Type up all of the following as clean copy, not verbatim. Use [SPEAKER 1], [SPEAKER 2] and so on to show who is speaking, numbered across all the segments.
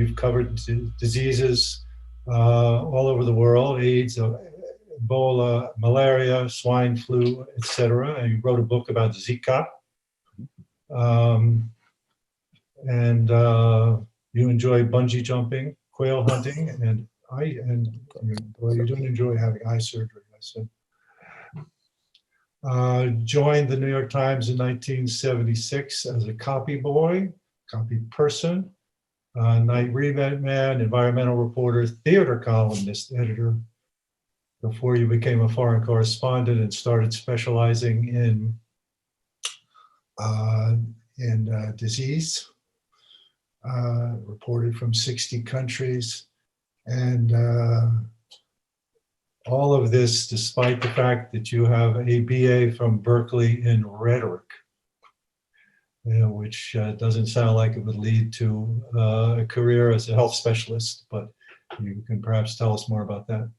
[SPEAKER 1] you've covered diseases all over the world: AIDS, Ebola, malaria, swine flu, etc. And you wrote a book about Zika. Um, and you enjoy bungee jumping, quail hunting, and well, you don't enjoy having eye surgery, I said. Joined the New York Times in 1976 as a copy boy, copy person, night read man, environmental reporter, theater columnist, editor, before you became a foreign correspondent and started specializing in disease. Reported from 60 countries, and all of this despite the fact that you have a BA from Berkeley in rhetoric, which doesn't sound like it would lead to a career as a health specialist, but you can perhaps tell us more about that.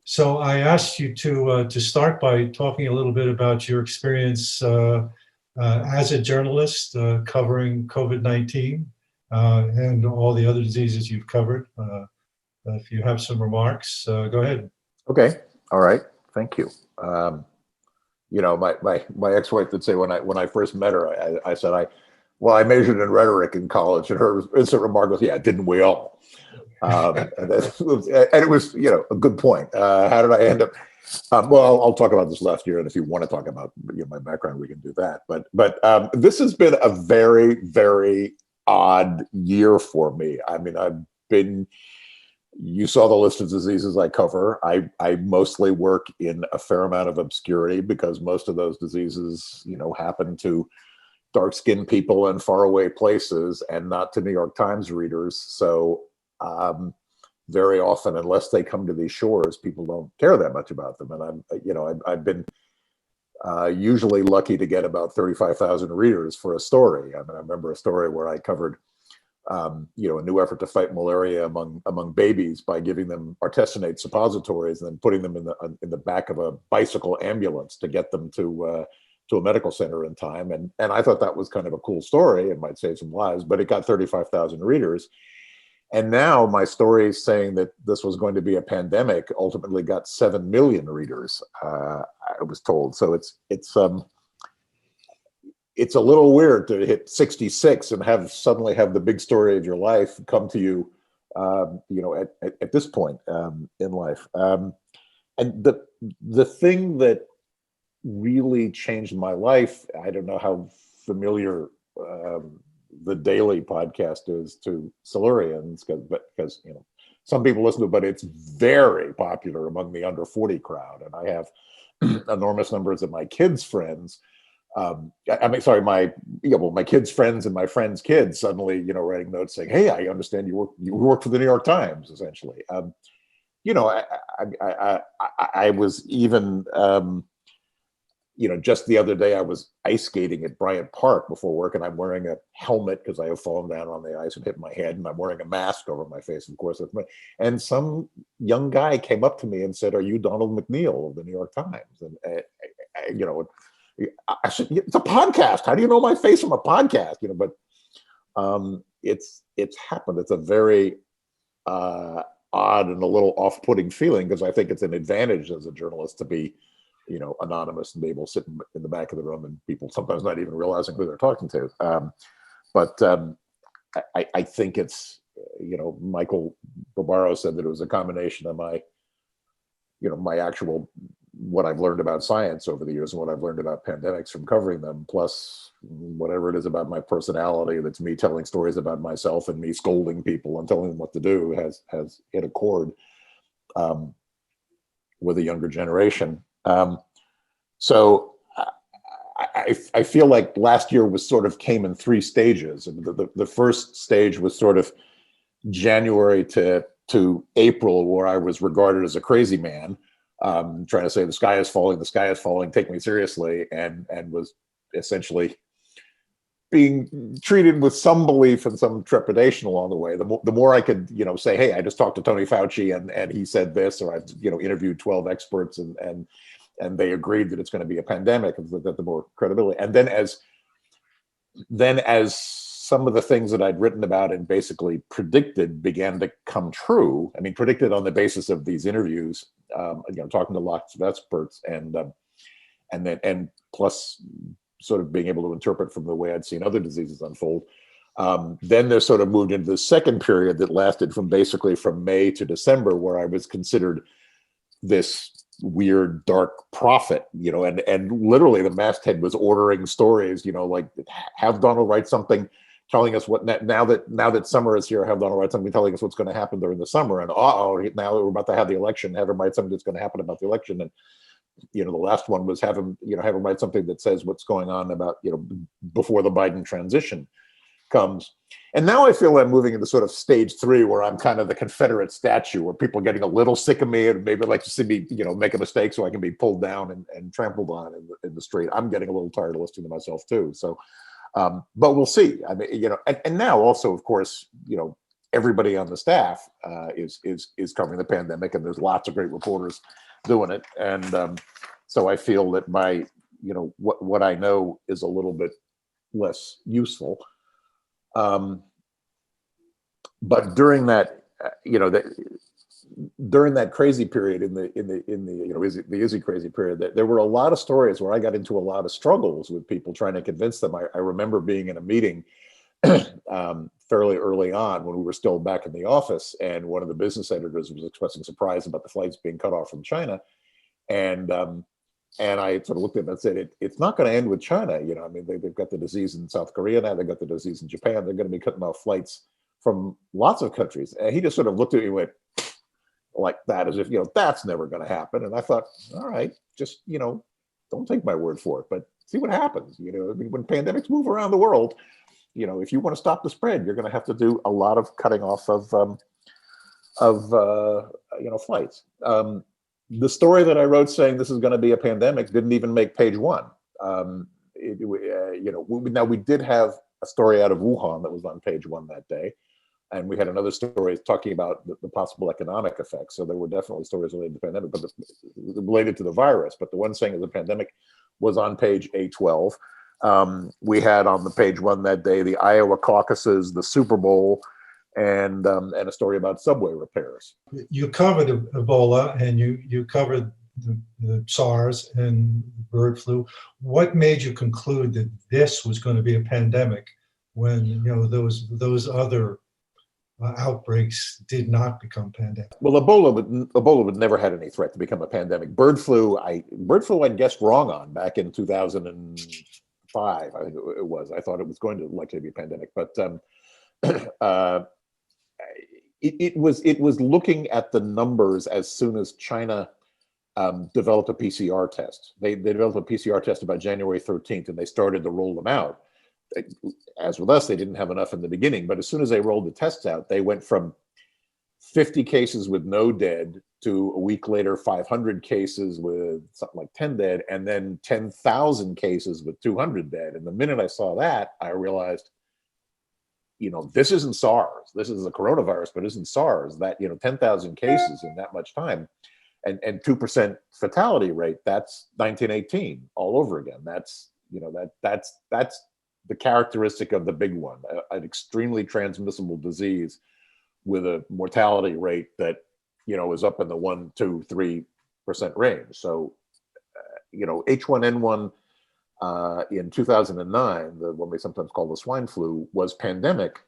[SPEAKER 1] So I asked you to start by talking a little bit about your experience as a journalist covering COVID-19 and all the other diseases you've covered. If you have some remarks, go ahead.
[SPEAKER 2] Okay. All right. Thank you. You know, my ex-wife would say when I first met her, I said, I majored in rhetoric in college, and her instant remark was, "Yeah, didn't we all?" And it was, you know, a good point. How did I end up? Well, I'll talk about this last year, and if you want to talk about my background, we can do that. But this has been a very, very odd year for me. I mean, you saw the list of diseases I cover. I mostly work in a fair amount of obscurity because most of those diseases, happen to dark-skinned people in faraway places and not to New York Times readers. So very often, unless they come to these shores, people don't care that much about them. And I've been usually lucky to get about 35,000 readers for a story. I mean, I remember a story where I covered a new effort to fight malaria among babies by giving them artesunate suppositories and then putting them in the back of a bicycle ambulance to get them to a medical center in time. And I thought that was kind of a cool story. It might save some lives, but it got 35,000 readers. And now my story saying that this was going to be a pandemic ultimately got 7 million readers, I was told. So it's a little weird to hit 66 and suddenly have the big story of your life come to you, at this point in life. And the thing that really changed my life, I don't know how familiar the daily podcast is to Silurians, because some people listen to it, but it's very popular among the under 40 crowd, and I have enormous numbers of my kids' friends. My kids' friends and my friends' kids suddenly, writing notes saying, "Hey, I understand you work for the New York Times," essentially. I was even, just the other day I was ice skating at Bryant Park before work, and I'm wearing a helmet because I have fallen down on the ice and hit my head, and I'm wearing a mask over my face, of course. And some young guy came up to me and said, "Are you Donald McNeil of the New York Times?" And I said, "It's a podcast. How do you know my face from a podcast?" But it's happened. It's a very odd and a little off-putting feeling, because I think it's an advantage as a journalist to be, anonymous and be able to sit in the back of the room and people sometimes not even realizing who they're talking to. I think it's, Michael Barbaro said that it was a combination of my actual, what I've learned about science over the years and what I've learned about pandemics from covering them, plus whatever it is about my personality that's me telling stories about myself and me scolding people and telling them what to do has hit a chord with a younger generation. So I feel like last year came in 3 stages. And the first stage was sort of January to April, where I was regarded as a crazy man, trying to say the sky is falling, take me seriously, and was essentially being treated with some belief and some trepidation along the way. The more I could, say, "Hey, I just talked to Tony Fauci and he said this," or I've, interviewed 12 experts and they agreed that it's going to be a pandemic, and the more credibility. And then as some of the things that I'd written about and basically predicted began to come true. I mean, predicted on the basis of these interviews, talking to lots of experts, and plus sort of being able to interpret from the way I'd seen other diseases unfold. Then there sort of moved into the second period that lasted from May to December, where I was considered this weird dark prophet, and literally the masthead was ordering stories, like have Donald write something telling us what now that summer is here, have Donald write something telling us what's going to happen during the summer, and now we're about to have the election, have him write something that's going to happen about the election. And the last one was have him write something that says what's going on about before the Biden transition comes. And now I feel I'm moving into sort of stage 3, where I'm kind of the Confederate statue, where people are getting a little sick of me and maybe like to see me, make a mistake so I can be pulled down and trampled on in the street. I'm getting a little tired of listening to myself too. So, but we'll see. I mean, and now also, of course, everybody on the staff is covering the pandemic, and there's lots of great reporters doing it. And so I feel that my, what I know is a little bit less useful. But during that, during that crazy period in the Izzy crazy period, there were a lot of stories where I got into a lot of struggles with people trying to convince them. I remember being in a meeting fairly early on when we were still back in the office, and one of the business editors was expressing surprise about the flights being cut off from China, and I sort of looked at him and said, it's not going to end with China. I mean, they've got the disease in South Korea now. They've got the disease in Japan. They're going to be cutting off flights from lots of countries. And he just sort of looked at me and went like that, as if, that's never going to happen. And I thought, all right, just, don't take my word for it, but see what happens. I mean, when pandemics move around the world, if you want to stop the spread, you're going to have to do a lot of cutting off of flights. The story that I wrote saying this is going to be a pandemic didn't even make page 1. Now we did have a story out of Wuhan that was on page 1 that day, and we had another story talking about the possible economic effects. So there were definitely stories related to the pandemic, but related to the virus. But the one saying the pandemic was on page A12. We had on the page 1 that day the Iowa caucuses, the Super Bowl, and a story about subway repairs.
[SPEAKER 1] You covered Ebola, and you covered the SARS and bird flu. What made you conclude that this was going to be a pandemic when those other outbreaks did not become pandemic?
[SPEAKER 2] Well, Ebola would never had any threat to become a pandemic. Bird flu I guessed wrong on back in 2005. I think it was. I thought it was going to likely be a pandemic, but it was looking at the numbers as soon as China developed a PCR test. They developed a PCR test about January 13th, and they started to roll them out. As with us, they didn't have enough in the beginning, but as soon as they rolled the tests out, they went from 50 cases with no dead to a week later 500 cases with something like 10 dead, and then 10,000 cases with 200 dead. And the minute I saw that, I realized, this isn't SARS. This is a coronavirus, but isn't SARS. That 10,000 cases in that much time, and 2% fatality rate. That's 1918 all over again. That's that's the characteristic of the big one, an extremely transmissible disease with a mortality rate that is up in the 1, 2, 3% range. So H1N1 in 2009, the one we sometimes call the swine flu, was pandemic,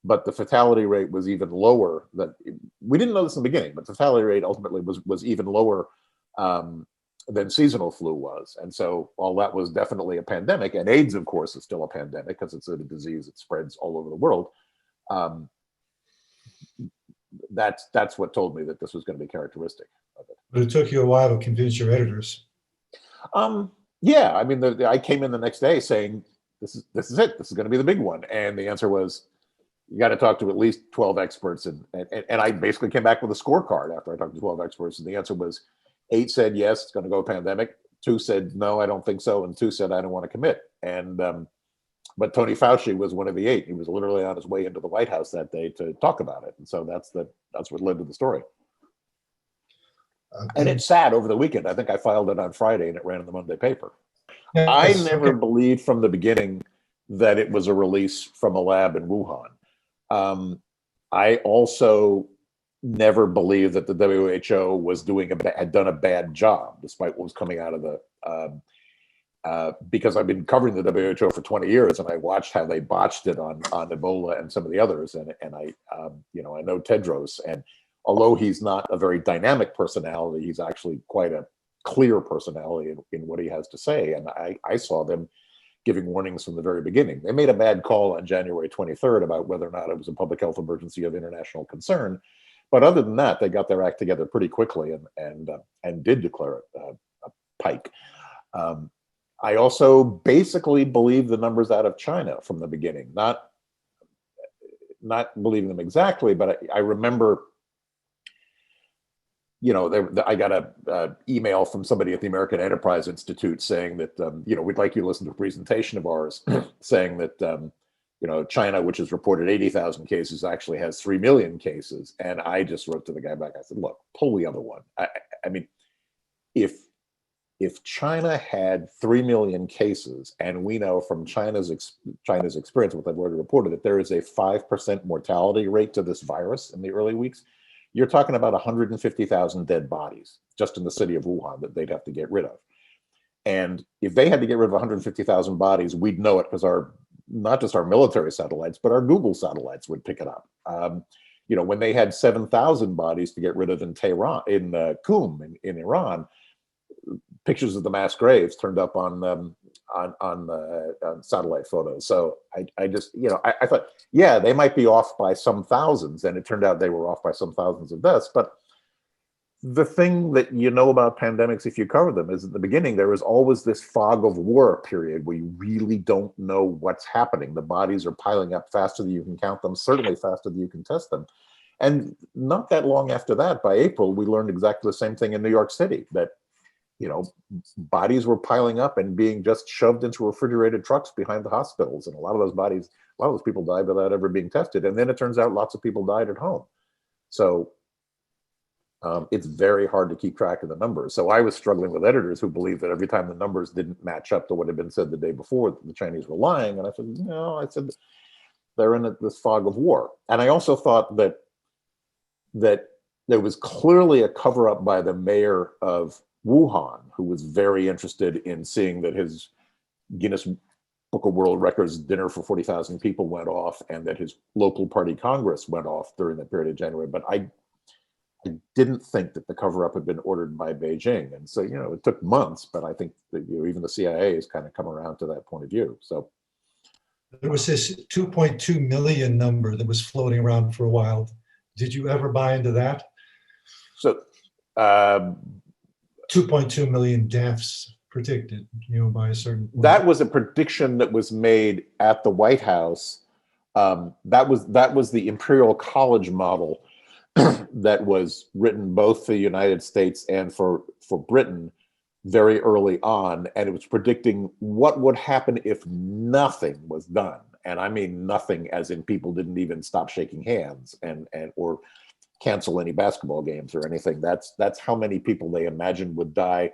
[SPEAKER 2] but the fatality rate was even lower. We didn't know this in the beginning, but the fatality rate ultimately was even lower than seasonal flu was. And so while that was definitely a pandemic, and AIDS, of course, is still a pandemic because it's a disease that spreads all over the world, that's what told me that this was going to be characteristic of it.
[SPEAKER 1] But it took you a while to convince your editors.
[SPEAKER 2] Yeah, I mean, I came in the next day saying, this is it. This is going to be the big one. And the answer was, you got to talk to at least 12 experts. And I basically came back with a scorecard after I talked to 12 experts. And the answer was 8 said, yes, it's going to go pandemic. 2 said, no, I don't think so. And 2 said, I don't want to commit. And but Tony Fauci was one of the 8. He was literally on his way into the White House that day to talk about it. And so that's what led to the story. And it sat over the weekend. I think I filed it on Friday and it ran in the Monday paper.
[SPEAKER 1] Yes,
[SPEAKER 2] I never believed from the beginning that it was a release from a lab in Wuhan. I also never believed that the WHO was had done a bad job, despite what was coming out of the, because I've been covering the WHO for 20 years, and I watched how they botched it on Ebola and some of the others, and I I know Tedros, and although he's not a very dynamic personality, he's actually quite a clear personality in what he has to say, and I saw them giving warnings from the very beginning. They made a bad call on January 23rd about whether or not it was a public health emergency of international concern. But other than that, they got their act together pretty quickly and did declare it a pike. I also basically believe the numbers out of China from the beginning, not believing them exactly, but I remember, I got a email from somebody at the American Enterprise Institute saying that, we'd like you to listen to a presentation of ours saying that, China, which has reported 80,000 cases, actually has 3 million cases. And I just wrote to the guy back, I said, look, pull the other one. I mean, if China had 3 million cases, and we know from China's experience, what they've already reported, that there is a 5% mortality rate to this virus in the early weeks, you're talking about 150,000 dead bodies just in the city of Wuhan that they'd have to get rid of. And if they had to get rid of 150,000 bodies, we'd know it because not just our military satellites, but our Google satellites would pick it up. When they had 7,000 bodies to get rid of in Tehran, in Qum, in Iran, pictures of the mass graves turned up on satellite photos. So I just, I thought, yeah, they might be off by some thousands, and it turned out they were off by some thousands of deaths. But the thing that about pandemics, if you cover them, is at the beginning, there is always this fog of war period where you really don't know what's happening. The bodies are piling up faster than you can count them, certainly faster than you can test them. And not that long after that, by April, we learned exactly the same thing in New York City, that bodies were piling up and being just shoved into refrigerated trucks behind the hospitals. And a lot of those people died without ever being tested. And then it turns out lots of people died at home. So it's very hard to keep track of the numbers. So I was struggling with editors who believed that every time the numbers didn't match up to what had been said the day before, the Chinese were lying. And I said, no, they're in this fog of war. And I also thought that there was clearly a cover up by the mayor of Wuhan, who was very interested in seeing that his Guinness Book of World Records dinner for 40,000 people went off, and that his local party Congress went off during the period of January. But I didn't think that the cover-up had been ordered by Beijing. And so, it took months, but I think that even the CIA has kind of come around to that point of view. So
[SPEAKER 1] there was this 2.2 million number that was floating around for a while. Did you ever buy into that?
[SPEAKER 2] So
[SPEAKER 1] 2.2 million deaths predicted, by a certain point.
[SPEAKER 2] That was a prediction that was made at the White House. That was the Imperial College model that was written both for the United States and for Britain very early on, and it was predicting what would happen if nothing was done. And I mean nothing as in people didn't even stop shaking hands and or cancel any basketball games or anything. That's how many people they imagined would die,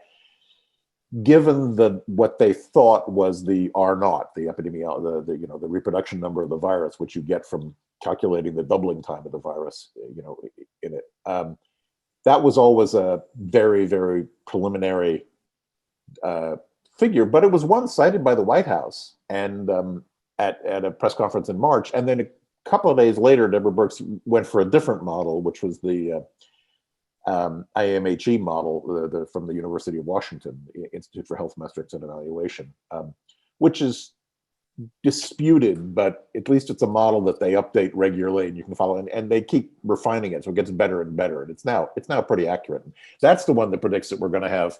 [SPEAKER 2] given what they thought was the R naught, the epidemiology, the reproduction number of the virus, which you get from calculating the doubling time of the virus, in it. That was always a very, very preliminary figure, but it was one cited by the White House and at a press conference in March, and then a couple of days later, Deborah Birx went for a different model, which was the IMHE model from the University of Washington, Institute for Health Metrics and Evaluation, which is disputed, but at least it's a model that they update regularly and you can follow, and they keep refining it, so it gets better and better, and it's now pretty accurate. That's the one that predicts that we're going to have,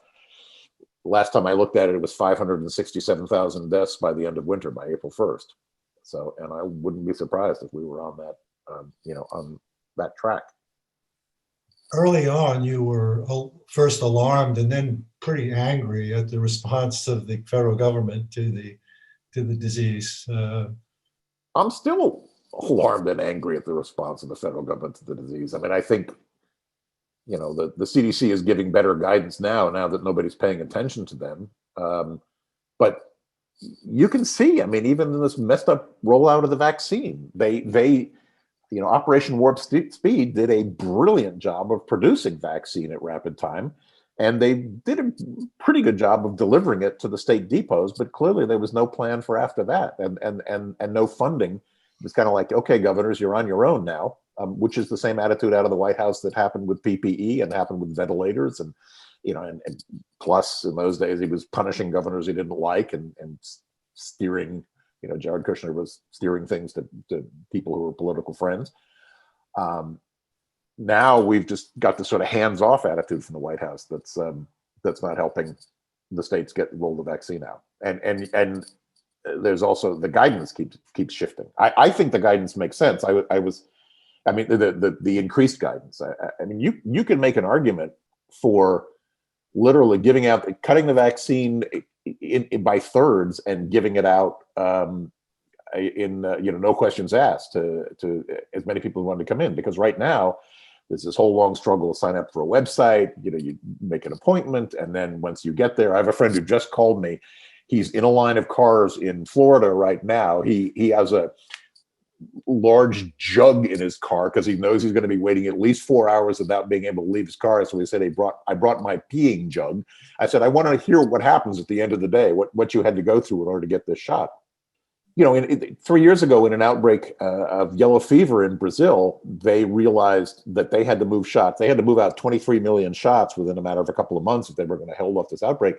[SPEAKER 2] last time I looked at it, it was 567,000 deaths by the end of winter, by April 1st. So, and I wouldn't be surprised if we were on that, on that track.
[SPEAKER 1] Early on, you were first alarmed and then pretty angry at the response of the federal government to the disease.
[SPEAKER 2] I'm still alarmed and angry at the response of the federal government to the disease. I mean, I think, the CDC is giving better guidance now that nobody's paying attention to them. But you can see, I mean, even in this messed up rollout of the vaccine, they Operation Warp Speed did a brilliant job of producing vaccine at rapid time. And they did a pretty good job of delivering it to the state depots, but clearly there was no plan for after that, and no funding. It's kind of like, okay, governors, you're on your own now, which is the same attitude out of the White House that happened with PPE and happened with ventilators, and and plus in those days he was punishing governors he didn't like and steering. Jared Kushner was steering things to people who were political friends. Now we've just got this sort of hands-off attitude from the White House that's not helping the states roll the vaccine out, and there's also the guidance keeps shifting. I think the guidance makes sense. The increased guidance. I mean, you can make an argument for literally cutting the vaccine by thirds and giving it out in no questions asked to as many people who want to come in, because right now there's this whole long struggle to sign up for a website. You make an appointment, and then once you get there, I have a friend who just called me. He's in a line of cars in Florida right now. He has a large jug in his car because he knows he's going to be waiting at least 4 hours without being able to leave his car. So he said, I brought my peeing jug. I said, I want to hear what happens at the end of the day, what you had to go through in order to get this shot. 3 years ago, in an outbreak of yellow fever in Brazil, they realized that they had to move shots. They had to move out 23 million shots within a matter of a couple of months if they were going to hold off this outbreak.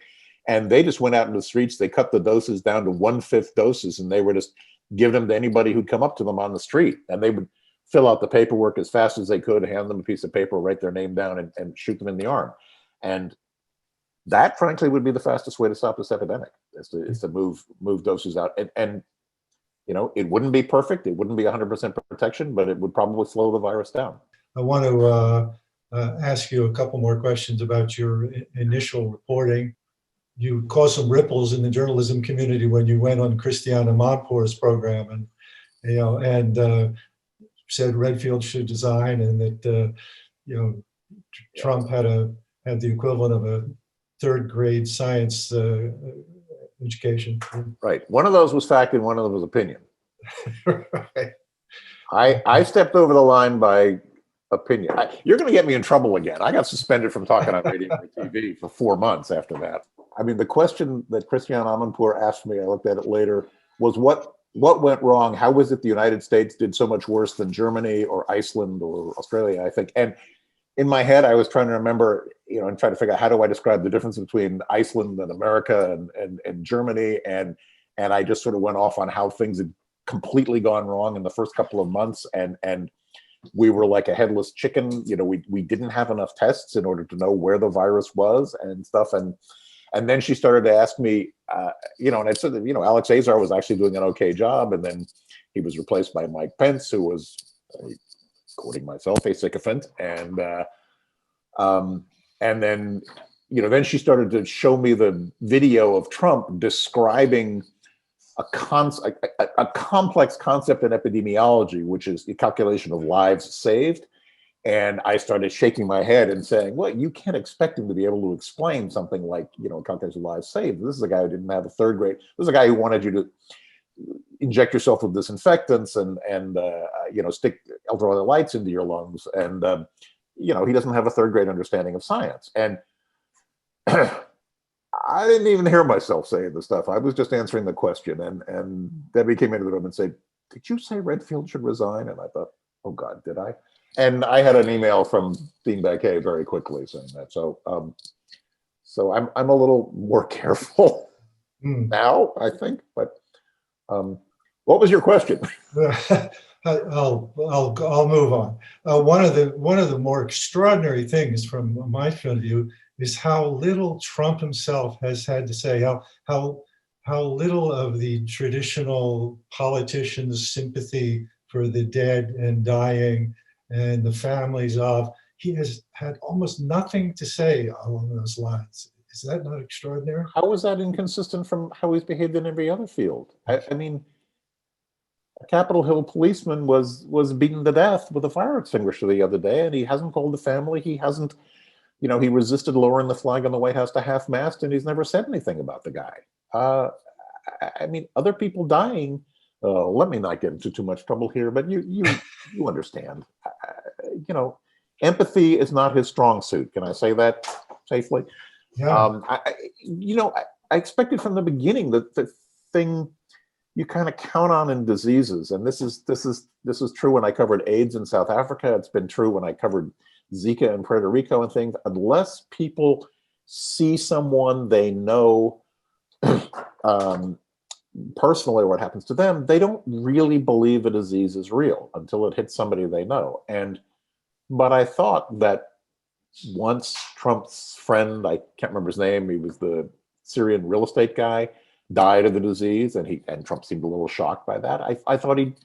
[SPEAKER 2] And they just went out into the streets. They cut the doses down to 1/5 doses, and they were just giving them to anybody who'd come up to them on the street. And they would fill out the paperwork as fast as they could, hand them a piece of paper, write their name down, and shoot them in the arm. And that, frankly, would be the fastest way to stop this epidemic, is to move doses out. And it wouldn't be perfect. It wouldn't be 100% protection, but it would probably slow the virus down.
[SPEAKER 1] I want to ask you a couple more questions about your initial reporting. You caused some ripples in the journalism community when you went on Christiane Amanpour's program, and said Redfield should resign, and that Trump had the equivalent of a third grade science education.
[SPEAKER 2] Right. One of those was fact and one of them was opinion.
[SPEAKER 1] Right.
[SPEAKER 2] I stepped over the line by opinion. You're going to get me in trouble again. I got suspended from talking on radio and TV for 4 months after that. I mean, the question that Christiane Amanpour asked me, I looked at it later, was what went wrong? How was it the United States did so much worse than Germany or Iceland or Australia, I think? And in my head, I was trying to remember, and try to figure out how do I describe the difference between Iceland and America and Germany. And I just sort of went off on how things had completely gone wrong in the first couple of months. And we were like a headless chicken. We didn't have enough tests in order to know where the virus was and stuff. And then she started to ask me, and I said that, Alex Azar was actually doing an okay job. And then he was replaced by Mike Pence, who was, quoting myself, a sycophant. And then, then she started to show me the video of Trump describing a complex concept in epidemiology, which is the calculation of lives saved. And I started shaking my head and saying, well, you can't expect him to be able to explain something like, calculation of lives saved. This is a guy who didn't have a third grade. This is a guy who wanted you to inject yourself with disinfectants and stick ultraviolet lights into your lungs. And, he doesn't have a third grade understanding of science. And I didn't even hear myself saying the stuff. I was just answering the question. And Debbie came into the room and said, did you say Redfield should resign? And I thought, oh God, did I? And I had an email from Dean Baquet very quickly saying that. So I'm a little more careful now, I think. But what was your question?
[SPEAKER 1] I'll move on. One of the more extraordinary things from my point of view is how little Trump himself has had to say. How little of the traditional politicians' sympathy for the dead and dying and the families of, he has had almost nothing to say along those lines. Is that not extraordinary?
[SPEAKER 2] How is that inconsistent from how he's behaved in every other field? I mean, a Capitol Hill policeman was beaten to death with a fire extinguisher the other day, and he hasn't called the family. He hasn't, he resisted lowering the flag on the White House to half-mast, and he's never said anything about the guy. I mean, other people dying. Let me not get into too much trouble here, but you understand. You know, empathy is not his strong suit. Can I say that safely?
[SPEAKER 1] Yeah.
[SPEAKER 2] I expected from the beginning that the thing you kind of count on in diseases, and this is true when I covered AIDS in South Africa. It's been true when I covered Zika in Puerto Rico and things. Unless people see someone they know personally, what happens to them, they don't really believe a disease is real until it hits somebody they know. But I thought that once Trump's friend, I can't remember his name, he was the Syrian real estate guy, died of the disease, and Trump seemed a little shocked by that. I thought he'd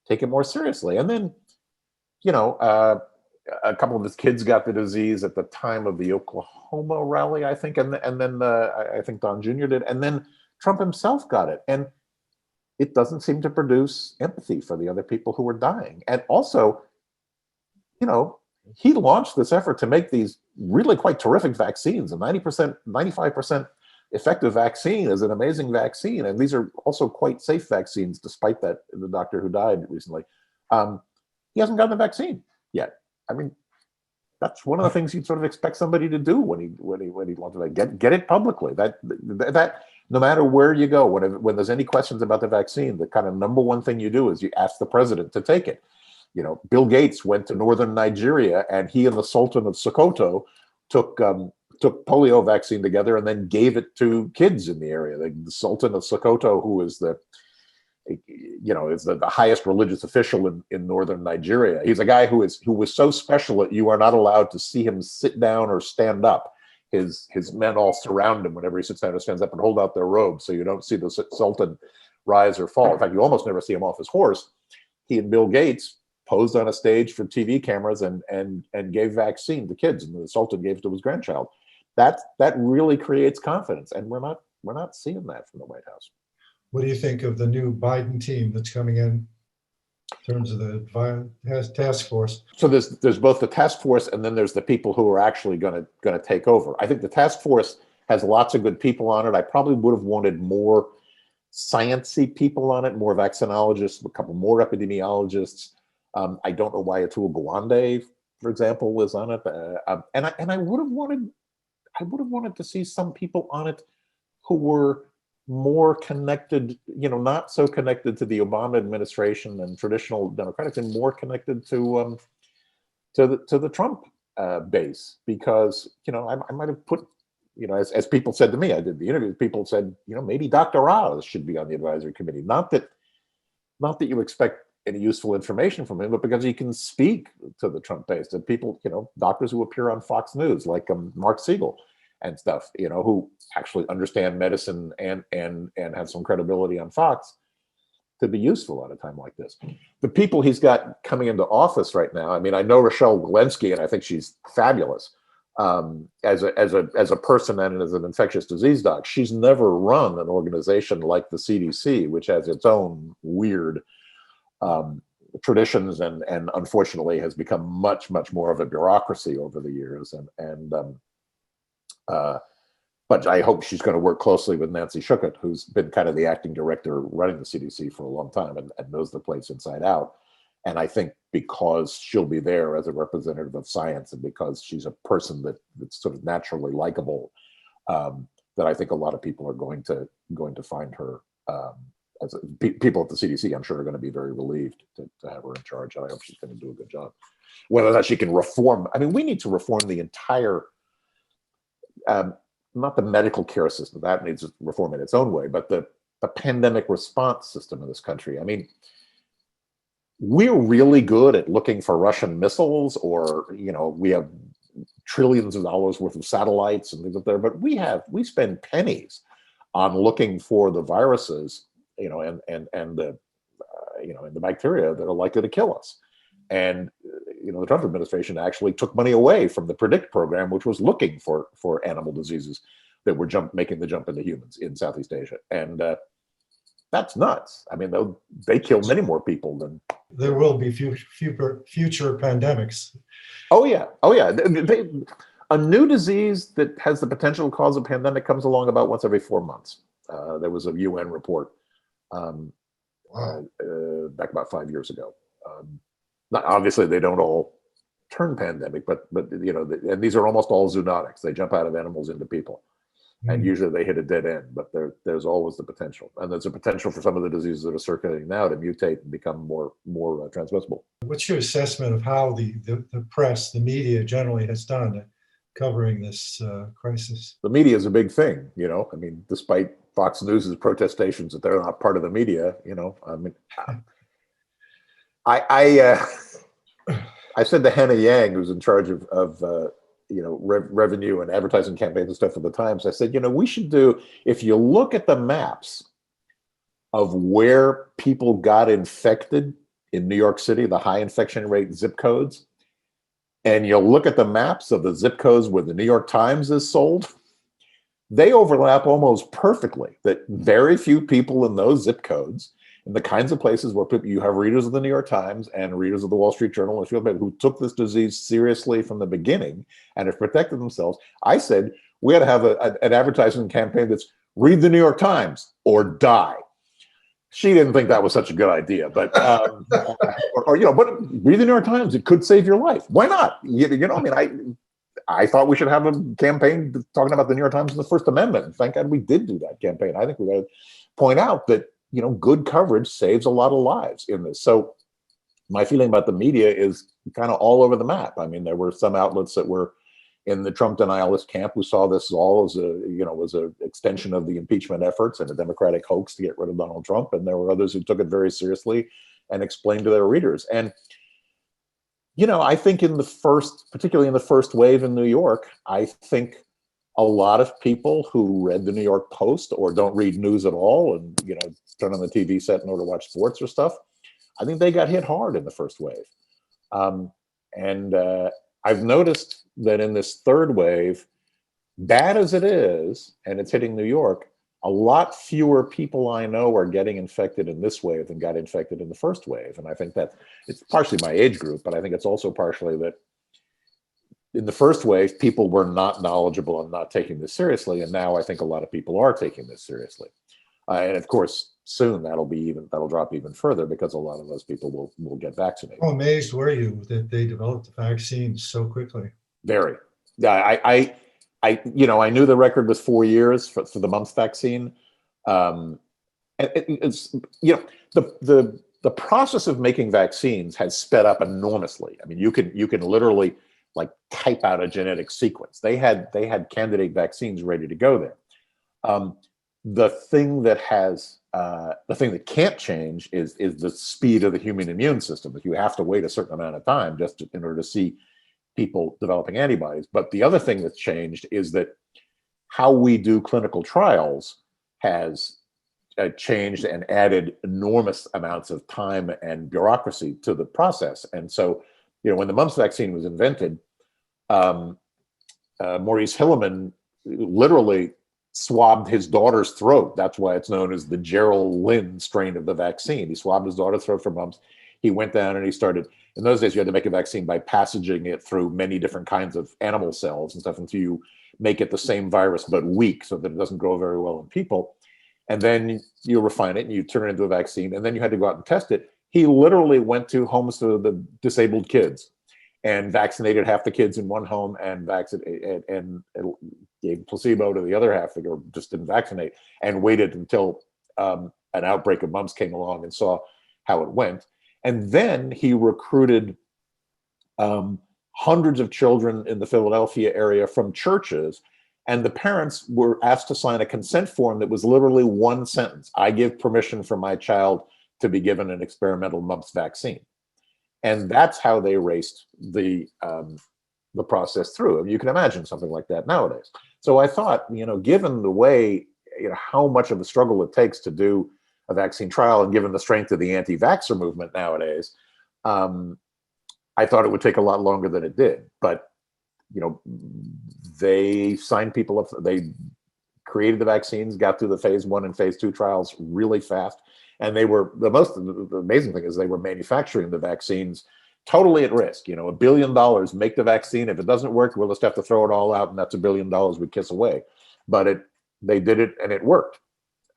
[SPEAKER 2] take it more seriously. And then, a couple of his kids got the disease at the time of the Oklahoma rally, I think, and then I think Don Jr. did, and then Trump himself got it, and it doesn't seem to produce empathy for the other people who are dying. And also, he launched this effort to make these really quite terrific vaccines. A 90%, 95% effective vaccine is an amazing vaccine. And these are also quite safe vaccines, despite that, the doctor who died recently. He hasn't gotten the vaccine yet. I mean, that's one of the things you'd sort of expect somebody to do when he launches it. Get it publicly. That no matter where you go, when there's any questions about the vaccine, the kind of number one thing you do is you ask the president to take it. Bill Gates went to northern Nigeria, and he and the Sultan of Sokoto took polio vaccine together and then gave it to kids in the area. The Sultan of Sokoto, who is is the highest religious official in northern Nigeria. He's a guy who was so special that you are not allowed to see him sit down or stand up. His men all surround him whenever he sits down or stands up and hold out their robes, so you don't see the Sultan rise or fall. In fact, you almost never see him off his horse. He and Bill Gates posed on a stage for TV cameras and gave vaccine to kids, and the Sultan gave it to his grandchild. That really creates confidence, and we're not seeing that from the White House.
[SPEAKER 1] What do you think of the new Biden team that's coming in terms of the task force? So
[SPEAKER 2] there's both the task force, and then there's the people who are actually going to take over. I think the task force has lots of good people on it. I probably would have wanted more sciencey people on it, more vaccinologists, a couple more epidemiologists. I don't know why Atul Gawande, for example, was on it, and I would have wanted to see some people on it who were more connected, not so connected to the Obama administration and traditional Democrats, and more connected to the Trump base, because I might have put, as people said to me, I did the interview. People said, maybe Dr. Oz should be on the advisory committee. Not that you expect any useful information from him, but because he can speak to the Trump base and people, doctors who appear on Fox News, like Mark Siegel and stuff, who actually understand medicine and have some credibility on Fox, to be useful at a time like this. The people he's got coming into office right now, I mean, I know Rochelle Walensky, and I think she's fabulous as a person and as an infectious disease doc. She's never run an organization like the CDC, which has its own weird traditions and unfortunately has become much more of a bureaucracy over the years. But I hope she's going to work closely with Nancy Schuchat, who's been kind of the acting director running the CDC for a long time and knows the place inside out. And I think because she'll be there as a representative of science, and because she's a person that's sort of naturally likable, that I think a lot of people are going to find her. People at the CDC, I'm sure, are going to be very relieved to have her in charge. And I hope she's going to do a good job. Whether or not she can reform, I mean, we need to reform the entire, not the medical care system, that needs to reform in its own way, but the pandemic response system in this country. I mean, we're really good at looking for Russian missiles, or, we have trillions of dollars worth of satellites and things up there, but we spend pennies on looking for the viruses, and the bacteria that are likely to kill us. And the Trump administration actually took money away from the PREDICT program, which was looking for animal diseases that were making the jump into humans in Southeast Asia. And that's nuts. I mean, they kill many more people than.
[SPEAKER 1] There will be future pandemics.
[SPEAKER 2] Oh yeah. A new disease that has the potential to cause a pandemic comes along about once every 4 months. There was a UN report um,
[SPEAKER 1] Wow.
[SPEAKER 2] back about 5 years ago. Not, obviously, they don't all turn pandemic, but and these are almost all zoonotics. They jump out of animals into people, and
[SPEAKER 1] Mm.
[SPEAKER 2] usually they hit a dead end. But there's always the potential, and there's a potential for some of the diseases that are circulating now to mutate and become more transmissible.
[SPEAKER 1] What's your assessment of how the press, the media generally has done at covering this crisis?
[SPEAKER 2] The media is a big thing, I mean, despite Fox News's protestations that they're not part of the media, I mean, I said to Hannah Yang, who's in charge of revenue and advertising campaigns and stuff for the Times, I said, we should do, if you look at the maps of where people got infected in New York City, the high infection rate zip codes, and you look at the maps of the zip codes where the New York Times is sold, they overlap almost perfectly. That very few people in those zip codes, in the kinds of places where you have readers of the New York Times and readers of the Wall Street Journal, who took this disease seriously from the beginning and have protected themselves. I said, we got to have an advertising campaign that's read the New York Times or die. She didn't think that was such a good idea, but but read the New York Times. It could save your life. Why not? I mean, I thought we should have a campaign talking about the New York Times and the First Amendment. And thank God we did do that campaign. I think we got to point out that good coverage saves a lot of lives in this. So my feeling about the media is kind of all over the map. I mean, there were some outlets that were in the Trump denialist camp who saw this all as an extension of the impeachment efforts and a Democratic hoax to get rid of Donald Trump. And there were others who took it very seriously and explained to their readers. And, I think particularly in the first wave in New York, I think a lot of people who read the New York Post or don't read news at all and, turn on the TV set in order to watch sports or stuff, I think they got hit hard in the first wave. And I've noticed that in this third wave, bad as it is, and it's hitting New York, a lot fewer people I know are getting infected in this wave than got infected in the first wave. And I think that it's partially my age group, but I think it's also partially that in the first wave, people were not knowledgeable and not taking this seriously. And now I think a lot of people are taking this seriously. And of course, soon that'll drop even further because a lot of those people will get vaccinated.
[SPEAKER 1] How amazed were you that they developed the vaccine so quickly?
[SPEAKER 2] Very. Yeah, I knew the record was 4 years for the mumps vaccine. It's the process of making vaccines has sped up enormously. I mean, you can literally type out a genetic sequence. They had candidate vaccines ready to go there. The thing that can't change is the speed of the human immune system. That you have to wait a certain amount of time in order to see people developing antibodies. But the other thing that's changed is that how we do clinical trials has changed and added enormous amounts of time and bureaucracy to the process. And so, when the mumps vaccine was invented, Maurice Hilleman literally swabbed his daughter's throat. That's why it's known as the Gerald Lynn strain of the vaccine. He swabbed his daughter's throat for mumps. He went down and he started, in those days, you had to make a vaccine by passaging it through many different kinds of animal cells and stuff until you make it the same virus, but weak so that it doesn't grow very well in people. And then you refine it and you turn it into a vaccine. And then you had to go out and test it. He literally went to homes to the disabled kids and vaccinated half the kids in one home and gave placebo to the other half, or just didn't vaccinate, and waited until an outbreak of mumps came along and saw how it went. And then he recruited hundreds of children in the Philadelphia area from churches, and the parents were asked to sign a consent form that was literally one sentence: I give permission for my child to be given an experimental mumps vaccine. And that's how they raced the process through. And you can imagine something like that nowadays. So I thought, given the way, how much of a struggle it takes to do a vaccine trial, and given the strength of the anti-vaxxer movement nowadays, I thought it would take a lot longer than it did. But, they signed people up. They created the vaccines, got through the phase 1 and phase 2 trials really fast. And the amazing thing is they were manufacturing the vaccines totally at risk. $1 billion, make the vaccine. If it doesn't work, we'll just have to throw it all out, and that's $1 billion we kiss away. But they did it, and it worked.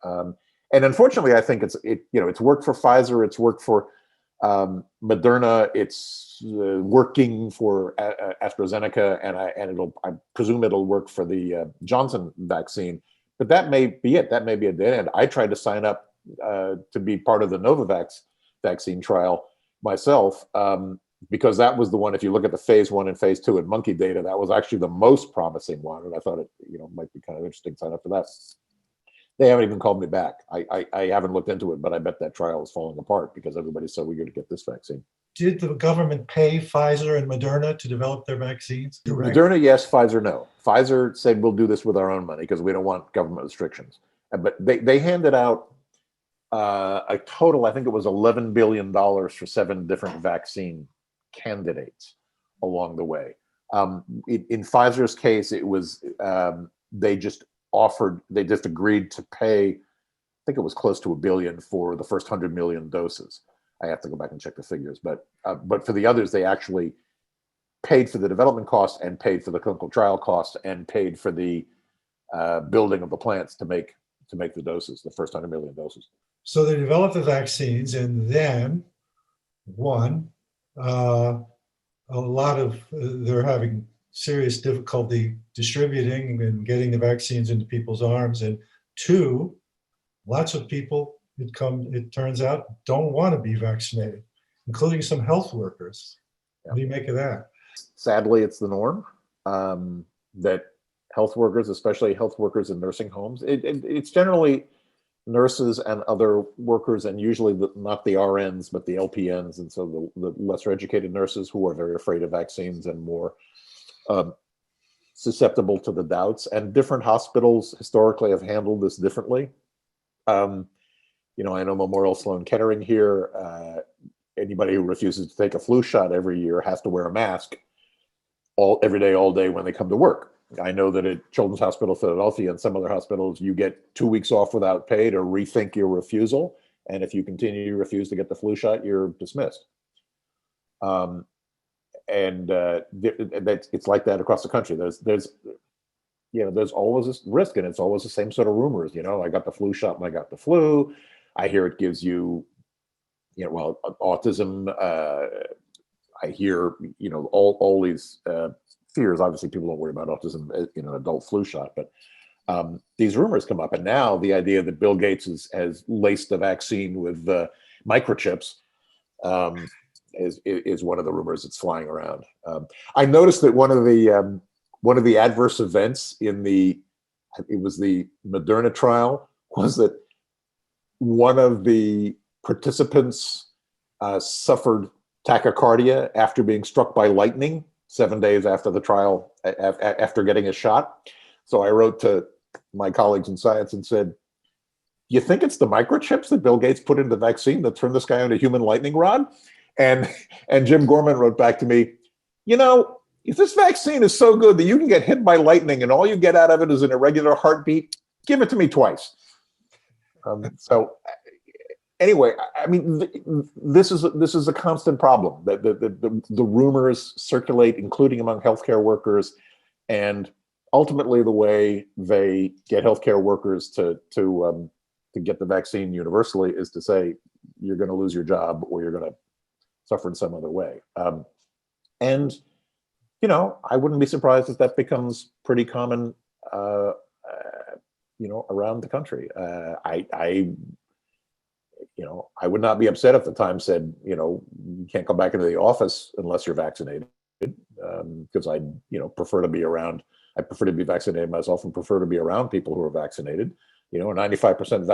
[SPEAKER 2] And unfortunately, I think it's worked for Pfizer, it's worked for Moderna, it's working for AstraZeneca, and I presume it'll work for the Johnson vaccine. But that may be it. That may be a dead end. I tried to sign up to be part of the Novavax vaccine trial myself, because that was the one. If you look at the phase 1 and phase 2 and monkey data, that was actually the most promising one, and I thought it might be kind of interesting to sign up for that. They haven't even called me back. I haven't looked into it, but I bet that trial is falling apart because everybody's so eager to get this vaccine.
[SPEAKER 1] Did the government pay Pfizer and Moderna to develop their vaccines?
[SPEAKER 2] Moderna, yes. Pfizer, no. Pfizer said we'll do this with our own money because we don't want government restrictions. But they handed out a total, I think it was $11 billion for 7 different vaccine candidates along the way. In Pfizer's case, it was they just agreed to pay, I think it was close to $1 billion for the first 100 million doses. I have to go back and check the figures, but for the others, they actually paid for the development costs and paid for the clinical trial costs and paid for the building of the plants to make the doses, the first 100 million doses.
[SPEAKER 1] So they developed the vaccines, and then they're having serious difficulty distributing and getting the vaccines into people's arms. And 2, lots of people, it turns out, don't want to be vaccinated, including some health workers. Yeah. What do you make of that?
[SPEAKER 2] Sadly, it's the norm that health workers, especially health workers in nursing homes, it's generally nurses and other workers, and usually not the RNs, but the LPNs, and so the lesser educated nurses who are very afraid of vaccines and more susceptible to the doubts. And different hospitals historically have handled this differently. I know Memorial Sloan Kettering here, anybody who refuses to take a flu shot every year has to wear a mask every day, all day when they come to work. I know that at Children's Hospital Philadelphia and some other hospitals, you get 2 weeks off without pay to rethink your refusal. And if you continue to refuse to get the flu shot, you're dismissed. It's like that across the country. There's always this risk, and it's always the same sort of rumors. I got the flu shot and I got the flu. I hear it gives you, autism. I hear, all these fears. Obviously, people don't worry about autism in an adult flu shot, but these rumors come up. And now the idea that Bill Gates has laced the vaccine with microchips is one of the rumors that's flying around. I noticed that one of the adverse events it was the Moderna trial, was that one of the participants suffered tachycardia after being struck by lightning 7 days after the trial, after getting a shot. So I wrote to my colleagues in science and said, you think it's the microchips that Bill Gates put in the vaccine that turned this guy into a human lightning rod? And Jim Gorman wrote back to me, if this vaccine is so good that you can get hit by lightning and all you get out of it is an irregular heartbeat, give it to me twice. So anyway, I mean, this is a constant problem that the rumors circulate, including among healthcare workers, and ultimately the way they get healthcare workers to get the vaccine universally is to say you're going to lose your job or you're going to suffer in some other way. And I wouldn't be surprised if that becomes pretty common, around the country. I would not be upset if the Times said, you can't come back into the office unless you're vaccinated, because I prefer to be around. I prefer to be vaccinated myself and prefer to be around people who are vaccinated. A 95%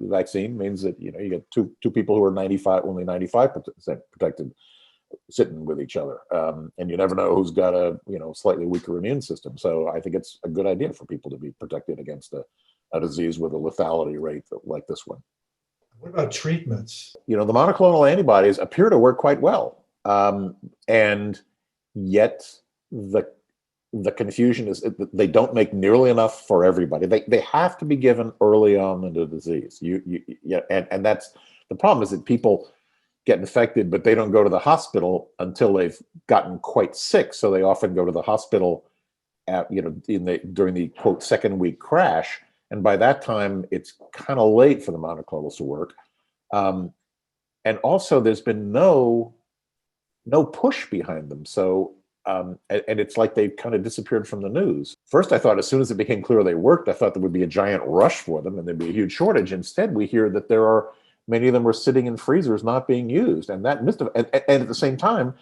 [SPEAKER 2] vaccine means that you get two people who are only 95% protected, sitting with each other, and you never know who's got a slightly weaker immune system. So I think it's a good idea for people to be protected against a disease with a lethality rate like this one.
[SPEAKER 1] What about treatments?
[SPEAKER 2] The monoclonal antibodies appear to work quite well, and yet the confusion is that they don't make nearly enough for everybody. They have to be given early on in the disease. And that's the problem, is that people get infected, but they don't go to the hospital until they've gotten quite sick. So they often go to the hospital during the quote second week crash, And by that time, it's kind of late for the monoclonals to work. And also, there's been no push behind them. So, and it's like they've kind of disappeared from the news. First, I thought as soon as it became clear they worked, I thought there would be a giant rush for them and there'd be a huge shortage. Instead, we hear that many of them are sitting in freezers not being used. And that missed them. And at the same time,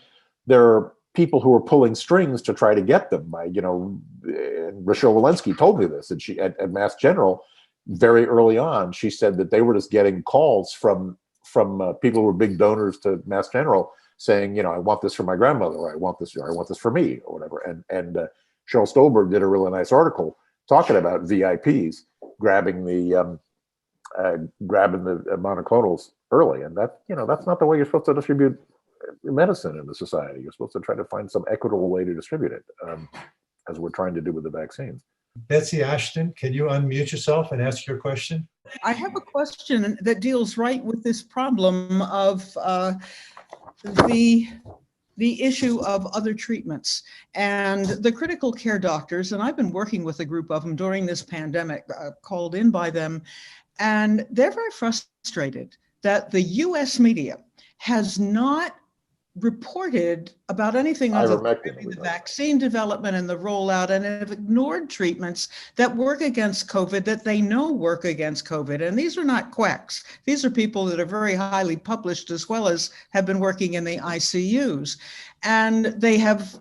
[SPEAKER 2] there are people who are pulling strings to try to get them. Rochelle Walensky told me this, and she at Mass General very early on, she said that they were just getting calls from people who were big donors to Mass General saying, I want this for my grandmother, or I want this for me, or whatever. And Cheryl Stolberg did a really nice article talking about VIPs grabbing the monoclonals early, and that's not the way you're supposed to distribute medicine in the society. You're supposed to try to find some equitable way to distribute it, as we're trying to do with the vaccines.
[SPEAKER 1] Betsy Ashton, can you unmute yourself and ask your question?
[SPEAKER 3] I have a question that deals right with this problem of the issue of other treatments and the critical care doctors. And I've been working with a group of them during this pandemic, called in by them, and they're very frustrated that the US media has not reported about anything other than the vaccine development and the rollout, and have ignored treatments that work against COVID, that they know work against COVID. And these are not quacks. These are people that are very highly published, as well as have been working in the ICUs. And they have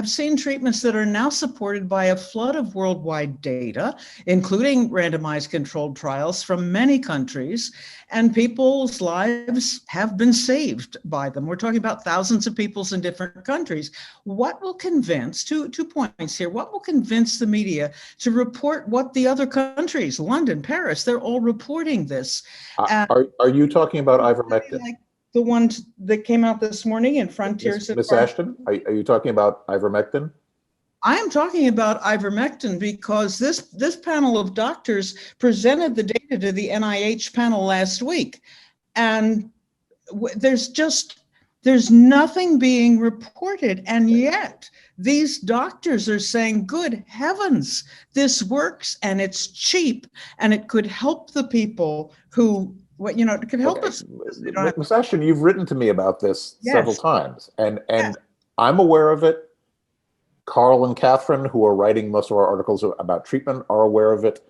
[SPEAKER 3] seen treatments that are now supported by a flood of worldwide data, including randomized controlled trials from many countries, and people's lives have been saved by them. We're talking about thousands of people in different countries. What will convince, two points here, what will convince the media to report what the other countries, London, Paris, they're all reporting this?
[SPEAKER 2] Are you talking about ivermectin?
[SPEAKER 3] Like the one that came out this morning in Frontiers.
[SPEAKER 2] Ms. Ashton, are you talking about ivermectin?
[SPEAKER 3] I am talking about ivermectin because this panel of doctors presented the data to the NIH panel last week. And there's nothing being reported. And yet these doctors are saying, good heavens, this works and it's cheap and it could help the people who, it could help us.
[SPEAKER 2] Ms. Ashton, you've written to me about this several times, and
[SPEAKER 3] Yes.
[SPEAKER 2] I'm aware of it. Carl and Catherine, who are writing most of our articles about treatment, are aware of it.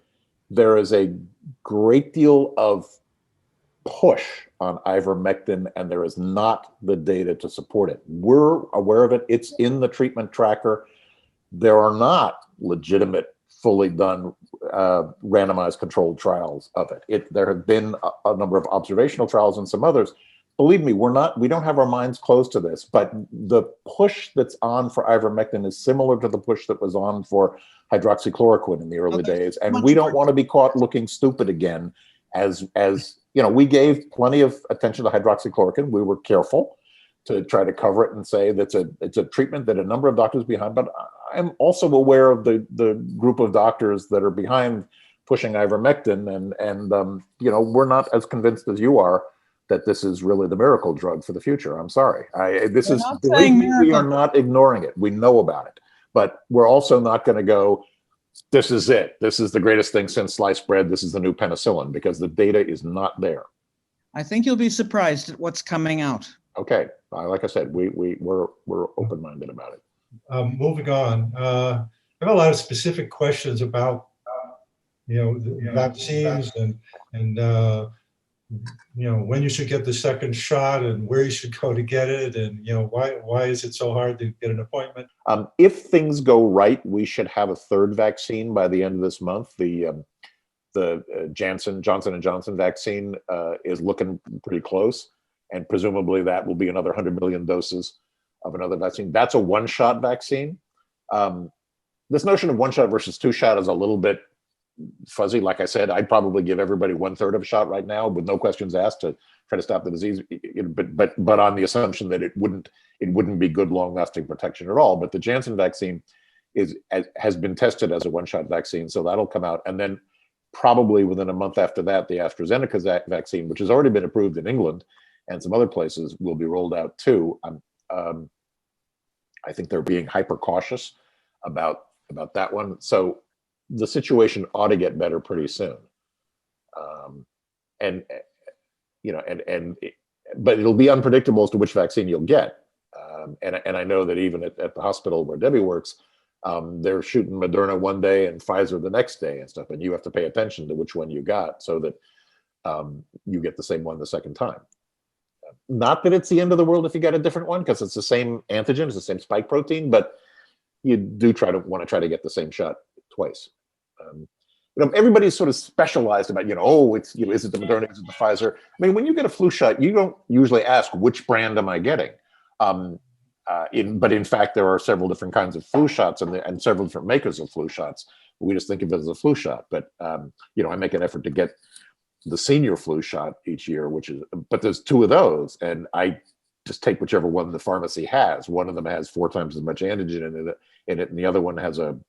[SPEAKER 2] There is a great deal of push on ivermectin, and there is not the data to support it. We're aware of it. It's in the treatment tracker. There are not legitimate, fully done randomized controlled trials of it. There have been a number of observational trials and some others. Believe me, we don't have our minds closed to this, but the push that's on for ivermectin is similar to the push that was on for hydroxychloroquine in the early days. And we don't want to be caught looking stupid again as we gave plenty of attention to hydroxychloroquine. We were careful to try to cover it and say that's it's a treatment that a number of doctors behind, but I'm also aware of the group of doctors that are behind pushing ivermectin, and we're not as convinced as you are that this is really the miracle drug for the future. I'm sorry. We are not ignoring it. We know about it, but we're also not going to go, this is it. This is the greatest thing since sliced bread. This is the new penicillin, because the data is not there.
[SPEAKER 3] I think you'll be surprised at what's coming out.
[SPEAKER 2] Okay. Like I said, we're open-minded about it.
[SPEAKER 1] Moving on. I have a lot of specific questions about, the vaccines and when you should get the second shot and where you should go to get it, and why is it so hard to get an appointment?
[SPEAKER 2] If things go right, we should have a third vaccine by the end of this month. The Johnson & Johnson vaccine is looking pretty close, and presumably that will be another 100 million doses of another vaccine. That's a one-shot vaccine. This notion of one-shot versus two-shot is a little bit fuzzy. Like I said, I'd probably give everybody 1/3 of a shot right now with no questions asked to try to stop the disease, but on the assumption that it wouldn't be good long-lasting protection at all. But the Janssen vaccine has been tested as a one-shot vaccine, so that'll come out, and then probably within a month after that, the AstraZeneca vaccine, which has already been approved in England and some other places, will be rolled out too. I think they're being hyper cautious about that one. So the situation ought to get better pretty soon. And but it'll be unpredictable as to which vaccine you'll get. And I know that even at the hospital where Debbie works, they're shooting Moderna one day and Pfizer the next day and stuff, and you have to pay attention to which one you got so that you get the same one the second time. Not that it's the end of the world if you get a different one, because it's the same antigen, it's the same spike protein, but you do want to try to get the same shot twice. Everybody's sort of specialized about, is it the Moderna, is it the Pfizer? I mean, when you get a flu shot, you don't usually ask which brand am I getting. But in fact, there are several different kinds of flu shots and several different makers of flu shots. We just think of it as a flu shot. But I make an effort to get the senior flu shot each year, but there's 2 of those, and I just take whichever one the pharmacy has. One of them has 4 times as much antigen in it, and the other one has an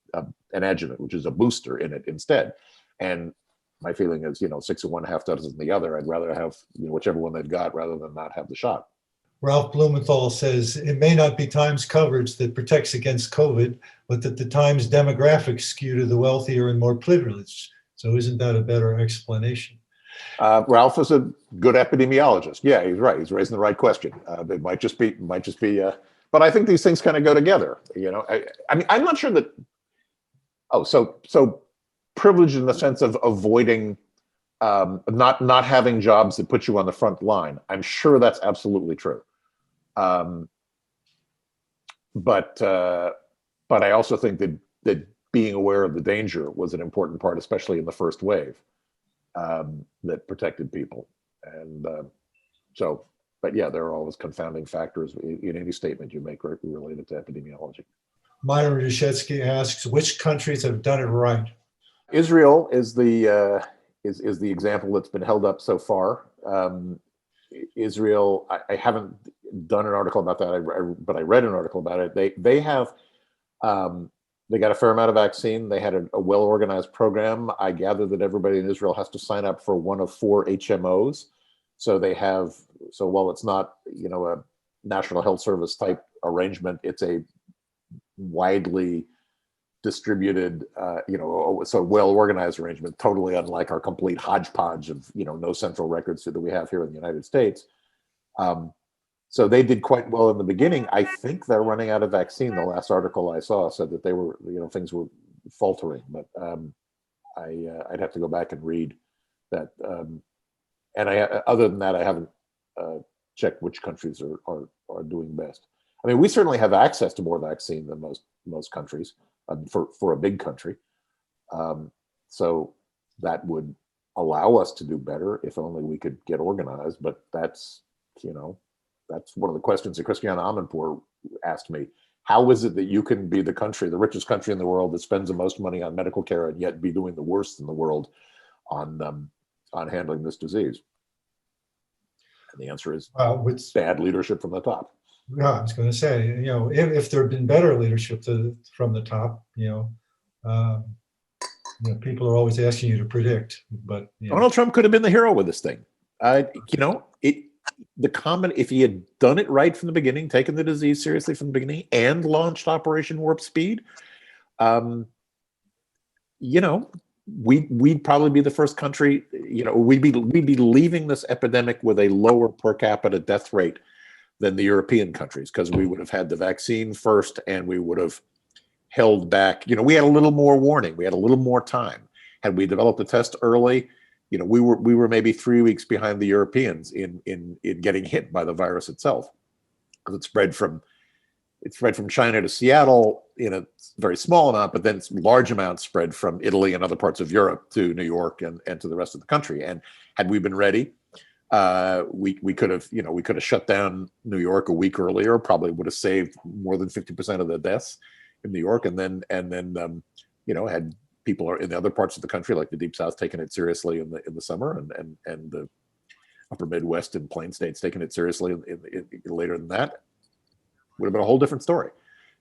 [SPEAKER 2] adjuvant, which is a booster in it instead. And my feeling is, 6 of one, half dozen the other. I'd rather have whichever one they've got rather than not have the shot.
[SPEAKER 1] Ralph Blumenthal says it may not be Times coverage that protects against COVID, but that the Times demographics skew to the wealthier and more privileged. So isn't that a better explanation?
[SPEAKER 2] Ralph is a good epidemiologist. Yeah, he's right. He's raising the right question. It might just be. But I think these things kind of go together. I mean, I'm not sure that. Oh, so privilege in the sense of avoiding, not having jobs that put you on the front line. I'm sure that's absolutely true. But I also think that being aware of the danger was an important part, especially in the first wave. That protected people. And but yeah, there are always confounding factors in any statement you make related to epidemiology.
[SPEAKER 1] Myron Rashetsky asks, which countries have done it right?
[SPEAKER 2] Israel is the example that's been held up so far. Israel, I haven't done an article about that, but I read an article about it. They have they got a fair amount of vaccine. They had a well-organized program. I gather that everybody in Israel has to sign up for one of 4 HMOs. So while it's not, a National Health Service type arrangement, it's a widely distributed, so well-organized arrangement, totally unlike our complete hodgepodge of, no central records that we have here in the United States. So they did quite well in the beginning. I think they're running out of vaccine. The last article I saw said that they were, things were faltering, but I'd have to go back and read that. And other than that, I haven't checked which countries are doing best. I mean, we certainly have access to more vaccine than most countries for a big country. So that would allow us to do better if only we could get organized. But that's one of the questions that Christiane Amanpour asked me. How is it that you can be the richest country in the world that spends the most money on medical care and yet be doing the worst in the world on handling this disease? And the answer is bad leadership from the top.
[SPEAKER 1] Yeah, I was going to say, if there had been better leadership from the top, people are always asking you to predict. But
[SPEAKER 2] Donald Trump could have been the hero with this thing. If he had done it right from the beginning, taken the disease seriously from the beginning, and launched Operation Warp Speed, we'd probably be the first country. We'd be leaving this epidemic with a lower per capita death rate than the European countries, because we would have had the vaccine first, and we would have held back. We had a little more warning. We had a little more time. Had we developed the test early, we were maybe 3 weeks behind the Europeans in getting hit by the virus itself, because it spread from China to Seattle in a very small amount, but then large amounts spread from Italy and other parts of Europe to New York and to the rest of the country. And had we been ready, we could have shut down New York a week earlier. Probably would have saved more than 50% of the deaths in New York, and then had people in the other parts of the country, like the Deep South, taking it seriously in the summer, and the Upper Midwest and Plain States taking it seriously later than that, would have been a whole different story,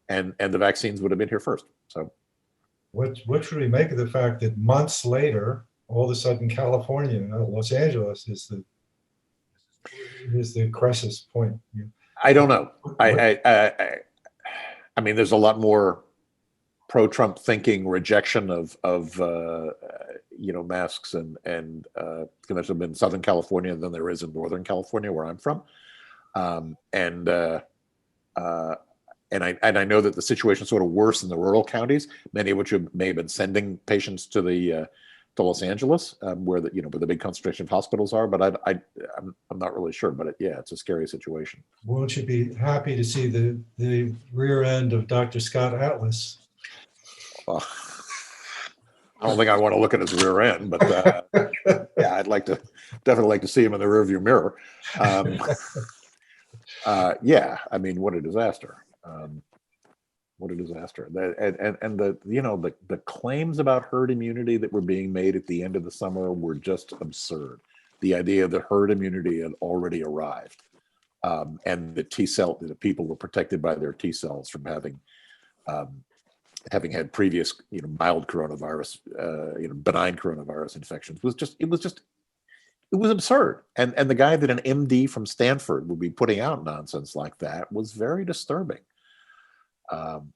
[SPEAKER 2] and the vaccines would have been here first. So,
[SPEAKER 1] what should we make of the fact that months later, all of a sudden, California, Los Angeles is the crisis point?
[SPEAKER 2] I don't know. I mean, there's a lot more pro-Trump thinking rejection of masks and conventions have been in Southern California than there is in Northern California, where I'm from. And I know that the situation is sort of worse in the rural counties, many of which may have been sending patients to Los Angeles, where the big concentration of hospitals are. But I'm not really sure. But it's a scary situation.
[SPEAKER 1] Won't you be happy to see the rear end of Dr. Scott Atlas?
[SPEAKER 2] I don't think I want to look at his rear end, but I'd definitely like to see him in the rearview mirror. I mean, what a disaster. What a disaster. And the claims about herd immunity that were being made at the end of the summer were just absurd. The idea that herd immunity had already arrived, and the people were protected by their T cells from having had previous mild coronavirus, benign coronavirus infections it was absurd. And the guy that an MD from Stanford would be putting out nonsense like that was very disturbing. And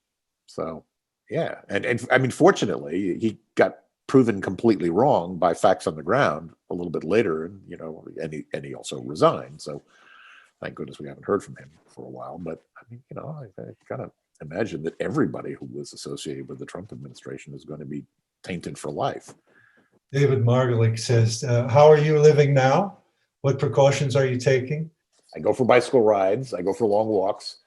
[SPEAKER 2] I mean, fortunately, he got proven completely wrong by facts on the ground a little bit later, and he also resigned. So thank goodness we haven't heard from him for a while. But I mean, I kind of imagine that everybody who was associated with the Trump administration is going to be tainted for life.
[SPEAKER 1] David Margolick says, how are you living now? What precautions are you taking?
[SPEAKER 2] I go for bicycle rides. I go for long walks.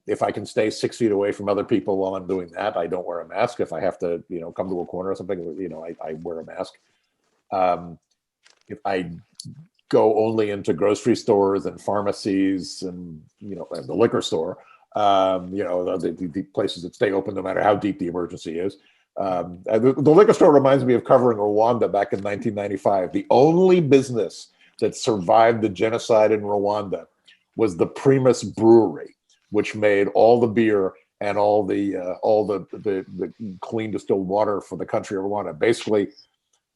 [SPEAKER 2] If I can stay 6 feet away from other people while I'm doing that, I don't wear a mask. If I have to, come to a corner or something, I wear a mask. If I go only into grocery stores and pharmacies and, the liquor store, the places that stay open no matter how deep the emergency is. The liquor store reminds me of covering Rwanda back in 1995. The only business that survived the genocide in Rwanda was the Primus Brewery, which made all the beer and all the clean distilled water for the country of Rwanda. Basically,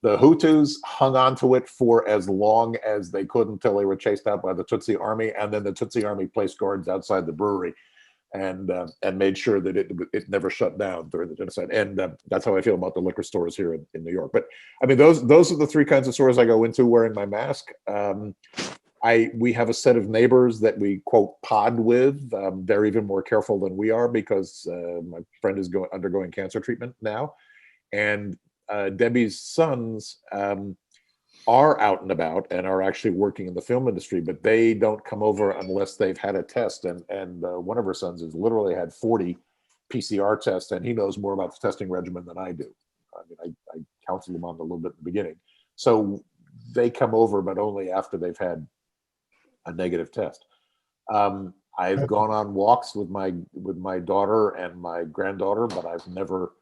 [SPEAKER 2] the Hutus hung on to it for as long as they could until they were chased out by the Tutsi army, and then the Tutsi army placed guards outside the brewery and made sure that it never shut down during the genocide. And that's how I feel about the liquor stores here in New York. But I mean, those are the three kinds of stores I go into wearing my mask. We have a set of neighbors that we quote pod with. They're even more careful than we are because my friend is undergoing cancer treatment now, and Debbie's sons are out and about and are actually working in the film industry, but they don't come over unless they've had a test. And one of her sons has literally had 40 PCR tests, and he knows more about the testing regimen than I do. I mean, I counseled him on it a little bit in the beginning. So they come over, but only after they've had a negative test. I've gone on walks with my daughter and my granddaughter, but I've never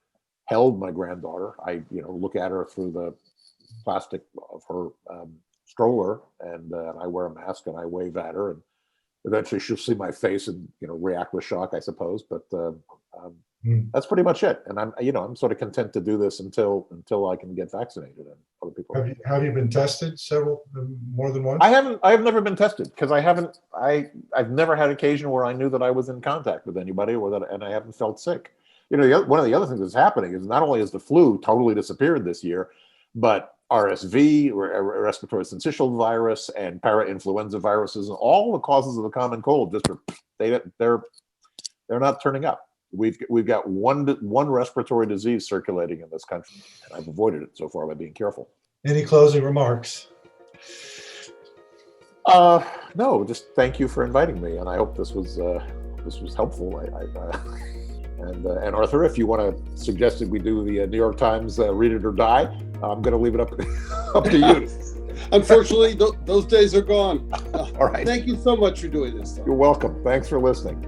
[SPEAKER 2] held my granddaughter. I look at her through the plastic of her stroller, and I wear a mask and I wave at her, and eventually she'll see my face and react with shock, I suppose. But that's pretty much it. And I'm sort of content to do this until I can get vaccinated and other people.
[SPEAKER 1] Have you been tested more than once?
[SPEAKER 2] I have never been tested because I've never had occasion where I knew that I was in contact with anybody and I haven't felt sick. One of the other things that's happening is not only has the flu totally disappeared this year, but RSV, respiratory syncytial virus, and para-influenza viruses, and all the causes of the common cold they're not turning up. We've got one respiratory disease circulating in this country, and I've avoided it so far by being careful.
[SPEAKER 1] Any closing remarks?
[SPEAKER 2] No, just thank you for inviting me, and I hope this was helpful. And Arthur, if you want to suggest that we do the New York Times Read It or Die, I'm going to leave it up to you.
[SPEAKER 4] Unfortunately, those days are gone.
[SPEAKER 2] All right.
[SPEAKER 4] Thank you so much for doing this.
[SPEAKER 2] You're welcome. Thanks for listening.